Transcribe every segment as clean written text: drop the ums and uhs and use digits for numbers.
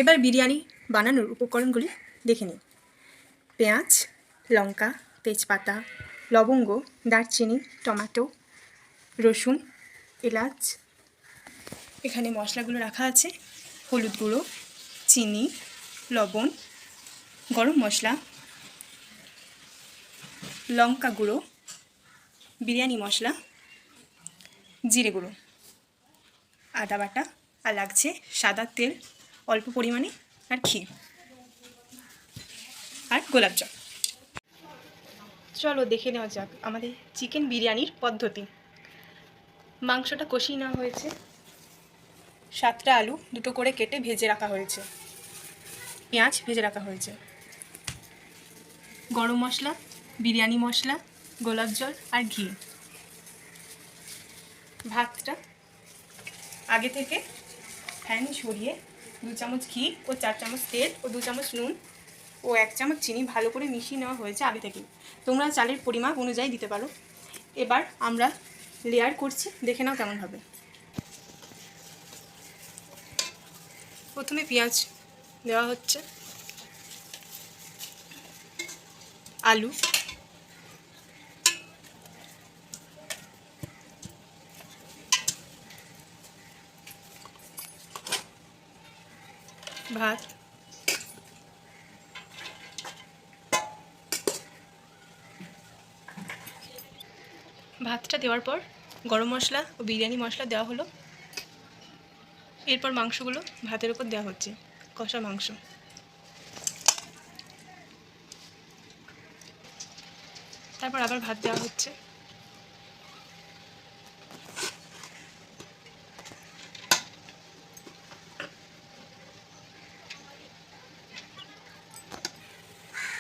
এবার বিরিয়ানি বানানোর উপকরণগুলি দেখে নিই। পেঁয়াজ, লঙ্কা, তেজপাতা, লবঙ্গ, দারচিনি, টমেটো, রসুন, এলাচ। এখানে মশলাগুলো রাখা আছে: হলুদ গুঁড়ো, চিনি, লবণ, গরম মশলা, লঙ্কা গুঁড়ো, বিরিয়ানি মশলা, জিরে গুঁড়ো, আদা বাটা, আর লাগছে সাদা তেল অল্প পরিমাণে, আর ঘি, আর গোলাপ জল। চলো দেখে নেওয়া যাক আমাদের চিকেন বিরিয়ানির পদ্ধতি। মাংসটা কষিয়ে নেওয়া হয়েছে, 7টা আলু 2টো করে কেটে ভেজে রাখা হয়েছে, পেঁয়াজ ভেজে রাখা হয়েছে, গরম মশলা, বিরিয়ানি মশলা, গোলাপ জল আর ঘি। ভাতটা আগে থেকে ফ্যান সরিয়ে 2 চামচ ঘি ও 4 চামচ তেল ও 2 চামচ নুন ও 1 চামচ চিনি ভালো করে মিশিয়ে নেওয়া হয়েছে আগে থেকে। তোমরা চালের পরিমাপ অনুযায়ী দিতে পারো। এবার আমরা লেয়ার করছি, দেখে নাও কেমন হবে। প্রথমে পেঁয়াজ দেওয়া হচ্ছে, আলু, ভাত, ভাতটা দেওয়ার পর গরম মশলা ও বিরিয়ানি মশলা দেওয়া হলো। এরপর মাংসগুলো ভাতের উপর দেওয়া হচ্ছে, কষা মাংস। তারপর আবার ভাত দেওয়া হচ্ছে।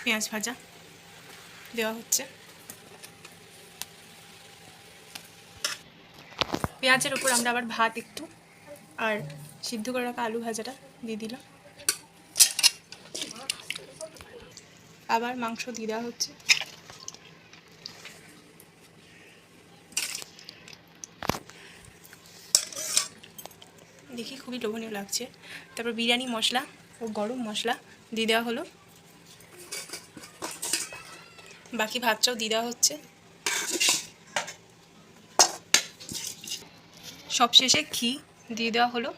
পেঁয়াজ ভাজা দেওয়া হচ্ছে। পেঁয়াজের উপর আমরা আবার ভাত একটু আর সিদ্ধ করে রাখা আলু ভাজাটা দিয়ে দিলাম। আবার মাংস দিয়ে দেওয়া হচ্ছে। দেখি খুবই লোভনীয় লাগছে। তারপর বিরিয়ানি মশলা ও গরম মশলা দিয়ে দেওয়া হলো। বাকি ভাতটাও দিয়ে দেওয়া হচ্ছে। সবশেষে ঘি দিয়ে দেওয়া হলো।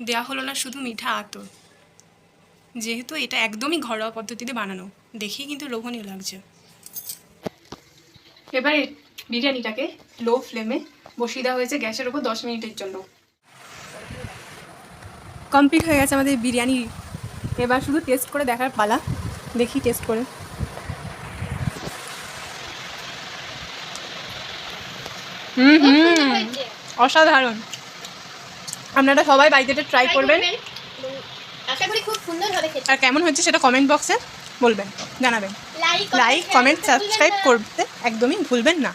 দেওয়া হলো না শুধু মিঠা আতর, যেহেতু এটা একদমই ঘরোয়া পদ্ধতিতে বানানো, দেখেই কিন্তু লোভনীয় লাগছে। এবার বিরিয়ানিটাকে লো ফ্লেমে বসিয়ে দেওয়া হয়েছে গ্যাসের উপর 10 মিনিটের জন্য। কমপ্লিট হয়ে গেছে আমাদের বিরিয়ানি। এবার শুধু টেস্ট করে দেখার পালা। দেখি টেস্ট করে। অসাধারণ। আপনারা সবাই বাড়িতে ট্রাই করবেন। আশা করি খুব সুন্দর হবে খেতে। আর কেমন হচ্ছে সেটা কমেন্ট বক্সে বলবেন, জানাবেন। লাইক, কমেন্ট, সাবস্ক্রাইব করতে একদমই ভুলবেন না।